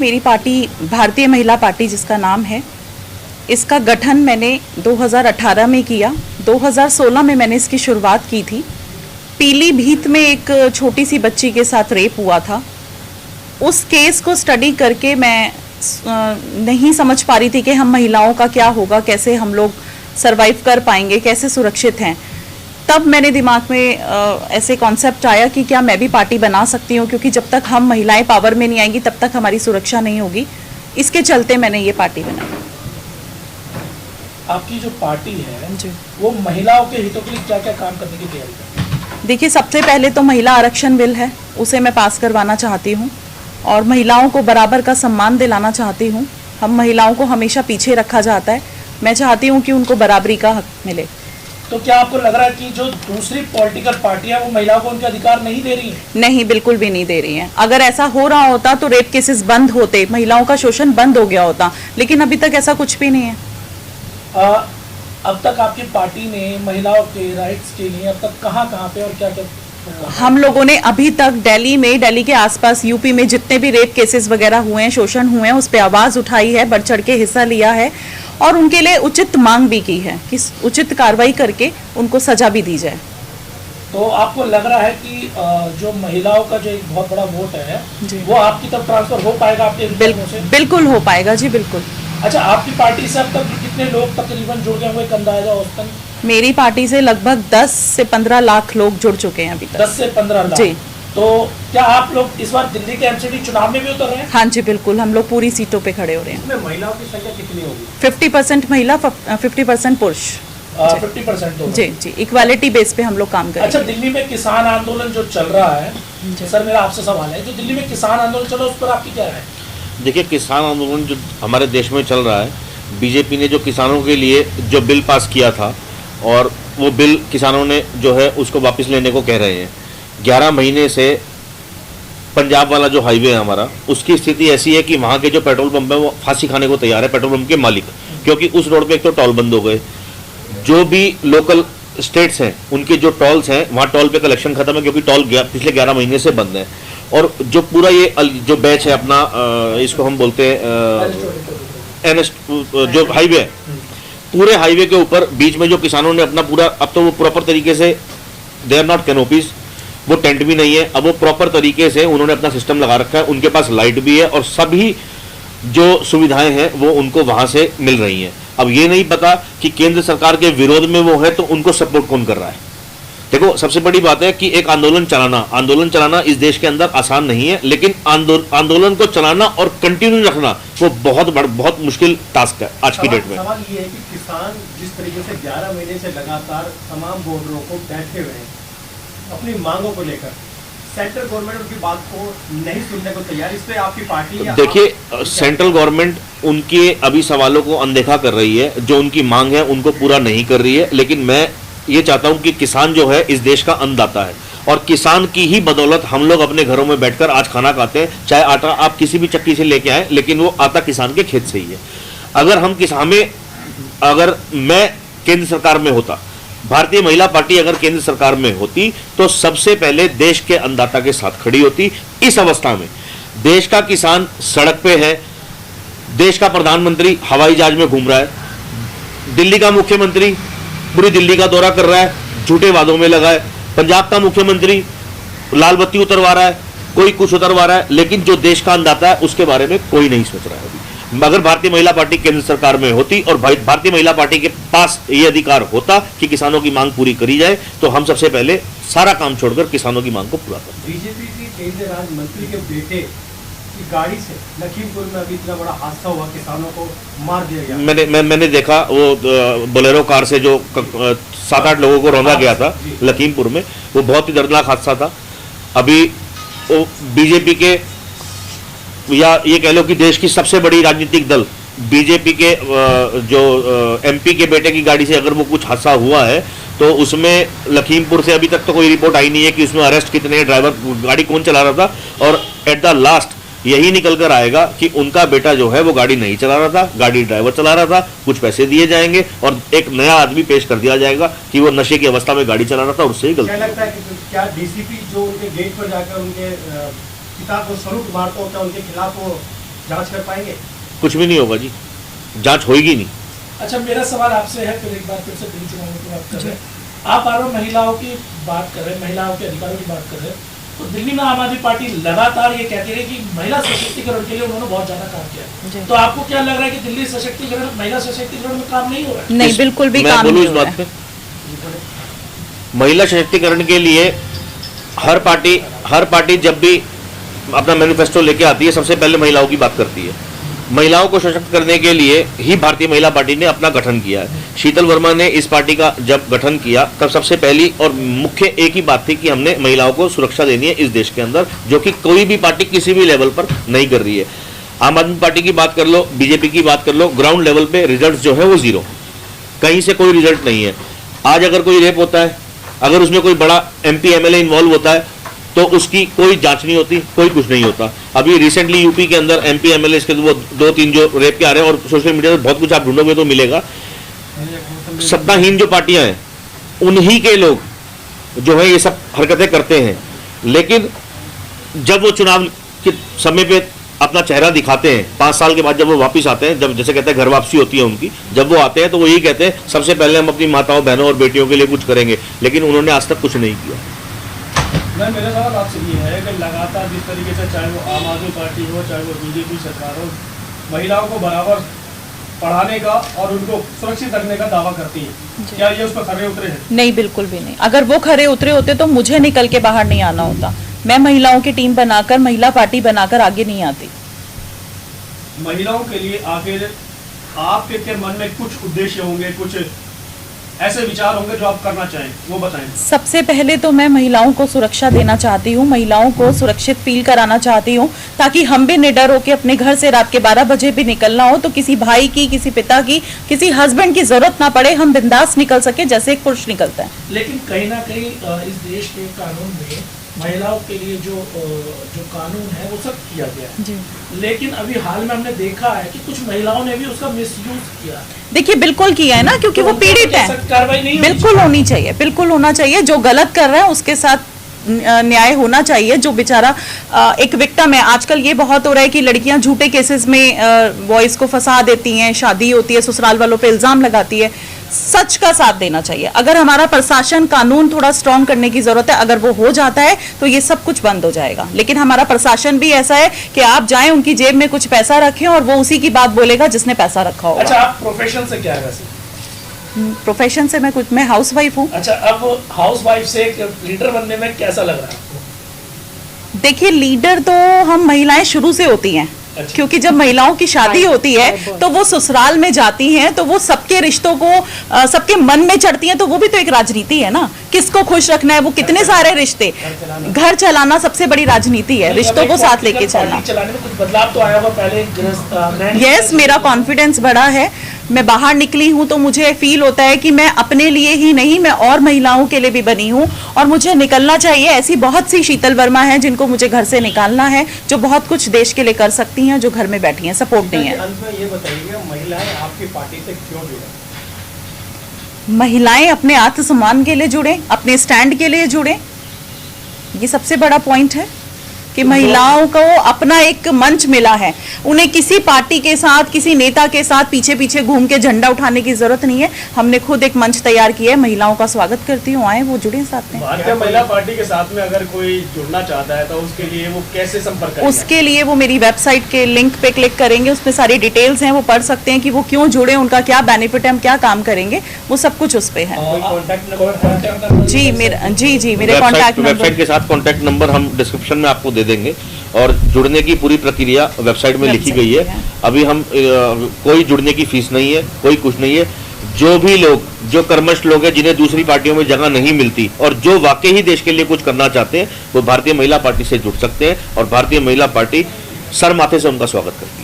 मेरी पार्टी भारतीय महिला पार्टी जिसका नाम है, इसका गठन मैंने 2018 में किया। 2016 में मैंने इसकी शुरुआत की थी। पीलीभीत में एक छोटी सी बच्ची के साथ रेप हुआ था। उस केस को स्टडी करके मैं नहीं समझ पा रही थी कि हम महिलाओं का क्या होगा, कैसे हम लोग सरवाइव कर पाएंगे, कैसे सुरक्षित हैं। तब मेरे दिमाग में ऐसे कॉन्सेप्ट आया कि क्या मैं भी पार्टी बना सकती हूँ, क्योंकि जब तक हम महिलाएं पावर में नहीं आएंगी तब तक हमारी सुरक्षा नहीं होगी। इसके चलते मैंने ये पार्टी बनाई। आपकी जो पार्टी है जी, वो महिलाओं के हितों के लिए क्या क्या काम करने की तैयारी करती है? देखिए, सबसे पहले तो महिला आरक्षण बिल है, उसे मैं पास करवाना चाहती हूँ और महिलाओं को बराबर का सम्मान दिलाना चाहती हूँ। हम महिलाओं को हमेशा पीछे रखा जाता है, मैं चाहती हूँ कि उनको बराबरी का हक मिले। तो क्या आपको लग रहा है कि जो दूसरी पॉलिटिकल पार्टियां वो महिलाओं को उनके अधिकार नहीं दे रही हैं? नहीं, बिल्कुल भी नहीं दे रही हैं। अगर ऐसा हो रहा होता तो रेप केसेस बंद होते, महिलाओं का शोषण बंद हो गया होता, लेकिन अभी तक ऐसा कुछ भी नहीं है। अब तक आपकी पार्टी ने महिलाओं के राइट्स के लिए अब तक कहाँ पे और क्या क्या? हम लोगों ने अभी तक दिल्ली के आसपास, यूपी में जितने भी रेप केसेस वगैरह हुए हैं, शोषण हुए हैं, उस पर आवाज़ उठाई है, बढ़ चढ़ के हिस्सा लिया है और उनके लिए उचित मांग भी की है कि उचित कार्रवाई करके उनको सजा भी दी जाए। तो आपको लग रहा है कि जो महिलाओं का जो एक बहुत बड़ा वोट है वो आपकी तरफ ट्रांसफर हो पाएगा आपके से? बिल्कुल हो पाएगा जी, बिल्कुल। अच्छा, आपकी पार्टी से अब तक कितने लोग तकरीबन जुड़ गए होंगे, एक अंदाजा औसतन? मेरी पार्टी से लगभग 10 से 15 लाख लोग जुड़ चुके हैं अभी तक। 10 से 15 लाख जी। तो क्या आप लोग इस बार दिल्ली के एमसीडी चुनाव में भी उतर रहे हैं? हाँ जी, बिल्कुल, हम लोग पूरी सीटों पे खड़े हो रहे हैं। इसमें महिलाओं की संख्या कितनी होगी? 50% महिला, 50% पुरुष। 50% होगा। जी जी, इक्वालिटी बेस पे हम लोग काम करेंगे। अच्छा, दिल्ली में किसान आंदोलन जो चल रहा है, सर मेरा आपसे सवाल है, जो दिल्ली में किसान आंदोलन चल रहा है उस पर आपकी क्या राय है? देखिए, किसान आंदोलन जो हमारे देश में चल रहा है, बीजेपी ने जो किसानों के लिए जो बिल पास किया था और वो बिल किसानों ने जो है उसको वापस लेने को कह रहे हैं। 11 महीने से पंजाब वाला जो हाईवे है हमारा, उसकी स्थिति ऐसी है कि वहाँ के जो पेट्रोल पंप है वो फांसी खाने को तैयार है, पेट्रोल पंप के मालिक, क्योंकि उस रोड पे एक तो टोल बंद हो गए। जो भी लोकल स्टेट्स हैं उनके जो टोल्स हैं वहाँ टोल पे कलेक्शन खत्म है, क्योंकि टोल पिछले 11 महीने से बंद है। और जो पूरा ये जो बैच है अपना, इसको हम बोलते हैं NH जो हाईवे है, पूरे हाईवे के ऊपर बीच में जो किसानों ने अपना पूरा, अब तो वो प्रॉपर तरीके से दे आर नॉट कैनोपीज, वो टेंट भी नहीं है, अब वो प्रॉपर तरीके से उन्होंने अपना सिस्टम लगा रखा है, उनके पास लाइट भी है और सभी जो सुविधाएं हैं वो उनको वहां से मिल रही हैं। अब ये नहीं पता कि केंद्र सरकार के विरोध में वो है तो उनको सपोर्ट कौन कर रहा है। देखो, सबसे बड़ी बात है कि एक आंदोलन चलाना इस देश के अंदर आसान नहीं है, लेकिन आंदोलन को चलाना और कंटिन्यू रखना वो बहुत मुश्किल टास्क है आज की डेट में। सवाल ये है कि किसान जिस तरीके से 11 महीने से लगातार तमाम बॉर्डरों को बैठे हुए हैं अपनी मांगों को लेकर, सेंट्रल गवर्नमेंट उनकी बात को नहीं सुनने को तैयार, इस पे आपकी पार्टी? देखिए, सेंट्रल गवर्नमेंट उनके अभी सवालों को अनदेखा कर रही है, जो उनकी मांग है उनको पूरा नहीं कर रही है। लेकिन मैं ये चाहता हूं कि किसान जो है इस देश का अन्नदाता है और किसान की ही बदौलत हम लोग अपने घरों में बैठकर आज खाना खाते हैं। चाहे आटा आप किसी भी चक्की से लेके आए, लेकिन वो आता किसान के खेत से ही है। अगर मैं केंद्र सरकार में होता, भारतीय महिला पार्टी अगर केंद्र सरकार में होती, तो सबसे पहले देश के अन्नदाता के साथ खड़ी होती। इस अवस्था में देश का किसान सड़क पे है, देश का प्रधानमंत्री हवाई जहाज में घूम रहा है, दिल्ली का मुख्यमंत्री पूरी दिल्ली का दौरा कर रहा है, झूठे वादों में लगा है, पंजाब का मुख्यमंत्री लाल बत्ती उतरवा रहा है, कोई कुछ उतरवा रहा है, लेकिन जो देश का अन्नदाता है उसके बारे में कोई नहीं सोच रहा है अभी। अगर भारतीय महिला पार्टी केंद्र सरकार में होती और भारतीय महिला पार्टी के पास ये अधिकार होता कि किसानों की मांग पूरी करी जाए, तो हम सबसे पहले सारा काम छोड़कर किसानों की मांग को पूरा करते। बीजेपी की केंद्रीय राज्य मंत्री के बेटे की गाड़ी से लखीमपुर में अभी इतना बड़ा हादसा हुआ, किसानों को मार दिया गया। मैंने देखा, वो बोलेरो कार से जो 7-8 लोगों को रौंदा गया था लखीमपुर में, वो बहुत ही दर्दनाक हादसा था। अभी वो बीजेपी के, या ये कह लो कि देश की सबसे बड़ी राजनीतिक दल बीजेपी के जो MP के बेटे की गाड़ी से अगर वो कुछ हादसा हुआ है, तो उसमें लखीमपुर से अभी तक तो कोई रिपोर्ट आई नहीं है कि उसमें अरेस्ट कितने, ड्राइवर, गाड़ी कौन चला रहा था, और एट द लास्ट यही निकल कर आएगा कि उनका बेटा जो है वो गाड़ी नहीं चला रहा था, गाड़ी ड्राइवर चला रहा था, कुछ पैसे दिए जाएंगे और एक नया आदमी पेश कर दिया जाएगा कि वो नशे की अवस्था में गाड़ी चला रहा था और उससे ही गलती। क्या लगता है कि क्या डीसीपी जो उनके गेट पर जाकर उनके पिता को सलूट मारता होता है, उनके खिलाफ वो जांच कर पाएंगे? कुछ भी नहीं होगा जी, जांच होगी नहीं। अच्छा, मेरा सवाल आपसे है, फिर एक बार फिर से दिल्ली चुनाव की बात कर रहे हैं, आप बार बार महिलाओं की बात कर रहे हैं, महिलाओं के अधिकारों की बात कर रहे हैं, तो दिल्ली में आम आदमी पार्टी लगातार ये कहती है कि महिला सशक्तिकरण के लिए उन्होंने बहुत ज्यादा काम किया है। तो आपको क्या लग रहा है कि दिल्ली सशक्तिकरण, महिला सशक्तिकरण में काम नहीं हो रहा है? नहीं, बिल्कुल भी मैं काम बोलूं नहीं इस हो रहा बात है। पे, महिला सशक्तिकरण के लिए हर पार्टी जब भी अपना मैनिफेस्टो लेके आती है, सबसे पहले महिलाओं की बात करती है। महिलाओं को सशक्त करने के लिए ही भारतीय महिला पार्टी ने अपना गठन किया है। शीतल वर्मा ने इस पार्टी का जब गठन किया, तब सबसे पहली और मुख्य एक ही बात थी कि हमने महिलाओं को सुरक्षा देनी है इस देश के अंदर, जो कि कोई भी पार्टी किसी भी लेवल पर नहीं कर रही है। आम आदमी पार्टी की बात कर लो, बीजेपी की बात कर लो, ग्राउंड लेवल पे रिजल्ट जो है वो जीरो, कहीं से कोई रिजल्ट नहीं है। आज अगर कोई रेप होता है, अगर उसमें कोई बड़ा MP MLA इन्वॉल्व होता है, तो उसकी कोई जांच नहीं होती, कोई कुछ नहीं होता। अभी रिसेंटली यूपी के अंदर MP MLA के वो 2-3 जो रेप के आ रहे हैं, और सोशल मीडिया पर बहुत कुछ आप ढूंढोगे तो मिलेगा। सत्ताहीन जो पार्टियां हैं, उन्हीं के लोग जो है ये सब हरकतें करते हैं। लेकिन जब वो चुनाव के समय पे अपना चेहरा दिखाते हैं, 5 साल के बाद जब वो वापस आते हैं, जब जैसे कहते हैं घर वापसी होती है उनकी, जब वो आते हैं तो वो यही कहते हैं सबसे पहले हम अपनी माताओं, बहनों और बेटियों के लिए कुछ करेंगे। लेकिन उन्होंने आज तक कुछ नहीं किया। मेरा सवाल आपसे ये है कि लगातार जिस तरीके से, चाहे वो आम आदमी पार्टी हो, चाहे वो बीजेपी सरकार हो, महिलाओं को बराबर पढ़ाने का और उनको सुरक्षित रखने का दावा करती है, क्या ये उस पर खरे उतरे हैं? नहीं, बिल्कुल भी नहीं। अगर वो खरे उतरे होते तो मुझे निकल के बाहर नहीं आना होता। मैं महिलाओं की टीम बनाकर, महिला पार्टी बनाकर आगे नहीं आती। महिलाओं के लिए आखिर आपके मन में कुछ उद्देश्य होंगे, कुछ ऐसे विचार होंगे जो आप करना चाहें, वो बताएं। सबसे पहले तो मैं महिलाओं को सुरक्षा देना चाहती हूँ, महिलाओं को सुरक्षित फील कराना चाहती हूँ, ताकि हम भी निडर होकर अपने घर से रात के 12 बजे भी निकलना हो तो किसी भाई की, किसी पिता की, किसी हस्बैंड की जरूरत ना पड़े, हम बिंदास निकल सके जैसे एक पुरुष निकलता है। लेकिन कहीं ना कहीं इस देश के कानून में महिलाओं के लिए जो कानून है वो सब किया गया है जी। लेकिन अभी हाल में हमने देखा है कि कुछ महिलाओं ने भी उसका मिसयूज किया। देखिए, बिल्कुल किया है ना, क्योंकि वो पीड़ित है। कार्रवाई नहीं बिल्कुल होनी चाहिए, बिल्कुल होना चाहिए। जो गलत कर रहा है उसके साथ न्याय होना चाहिए। जो बेचारा एक विक्टिम है, आजकल ये बहुत हो रहा है कि लड़कियां झूठे केसेस में बॉयज को फंसा देती हैं, शादी होती है, ससुराल वालों पे इल्जाम लगाती है। सच का साथ देना चाहिए। अगर हमारा प्रशासन, कानून थोड़ा स्ट्रांग करने की जरूरत है, अगर वो हो जाता है तो ये सब कुछ बंद हो जाएगा। लेकिन हमारा प्रशासन भी ऐसा है कि आप जाएं, उनकी जेब में कुछ पैसा रखें और वो उसी की बात बोलेगा जिसने पैसा रखा होगा। अच्छा, आप प्रोफेशन से क्या है वैसे? प्रोफेशन से मैं हाउस वाइफ हूँ। अच्छा, अब हाउस वाइफ से एक लीडर बनने में कैसा लग रहा है आपको? देखिए, लीडर तो हम महिलाएं शुरू से होती हैं। अच्छा। क्योंकि जब महिलाओं की शादी होती है तो वो ससुराल में जाती हैं, तो वो सबके रिश्तों को सबके मन में चढ़ती हैं। तो वो भी तो एक राजनीति है ना, किसको खुश रखना है, वो कितने सारे रिश्ते, घर चलाना सबसे बड़ी राजनीति है, रिश्तों को साथ लेके चलना। चलाने में कुछ बदलाव तो आया होगा पहले? यस, मेरा कॉन्फिडेंस बढ़ा है। मैं बाहर निकली हूँ तो मुझे फील होता है कि मैं अपने लिए ही नहीं, मैं और महिलाओं के लिए भी बनी हूँ और मुझे निकलना चाहिए। ऐसी बहुत सी शीतल वर्मा हैं जिनको मुझे घर से निकालना है, जो बहुत कुछ देश के लिए कर सकती हैं, जो घर में बैठी हैं, सपोर्ट नहीं है। अंत में ये बताइए, महिलाएं आपकी पार्टी से क्यों जुड़े? महिलाएं अपने आत्मसम्मान के लिए जुड़े, अपने स्टैंड के लिए जुड़े। ये सबसे बड़ा पॉइंट है कि महिलाओं को अपना एक मंच मिला है। उन्हें किसी पार्टी के साथ, किसी नेता के साथ पीछे पीछे घूम के झंडा उठाने की जरूरत नहीं है। हमने खुद एक मंच तैयार किया है। महिलाओं का स्वागत करती हूँ, आए वो जुड़े साथ में। भारतीय महिला पार्टी के साथ में अगर कोई जुड़ना चाहता है तो उसके लिए वो कैसे संपर्क करेगा? उसके लिए वो मेरी वेबसाइट के लिंक पे क्लिक करेंगे, उसमें सारी डिटेल्स हैं, वो पढ़ सकते हैं कि वो क्यों जुड़े, उनका क्या बेनिफिट है, हम क्या काम करेंगे, वो सब कुछ उस पे है। जी, मेरे कॉन्टैक्ट वेबसाइट के साथ कॉन्टैक्ट नंबर हम डिस्क्रिप्शन में आपको दे देंगे और जुड़ने की पूरी प्रक्रिया वेबसाइट में लिखी गई है। अभी हम कोई जुड़ने की फीस नहीं है, कोई कुछ नहीं है। जो भी लोग, जो कर्मठ लोग हैं, जिन्हें दूसरी पार्टियों में जगह नहीं मिलती और जो वाकई ही देश के लिए कुछ करना चाहते हैं, वो भारतीय महिला पार्टी से जुड़ सकते हैं और भारतीय महिला पार्टी सर माथे से उनका स्वागत करती है।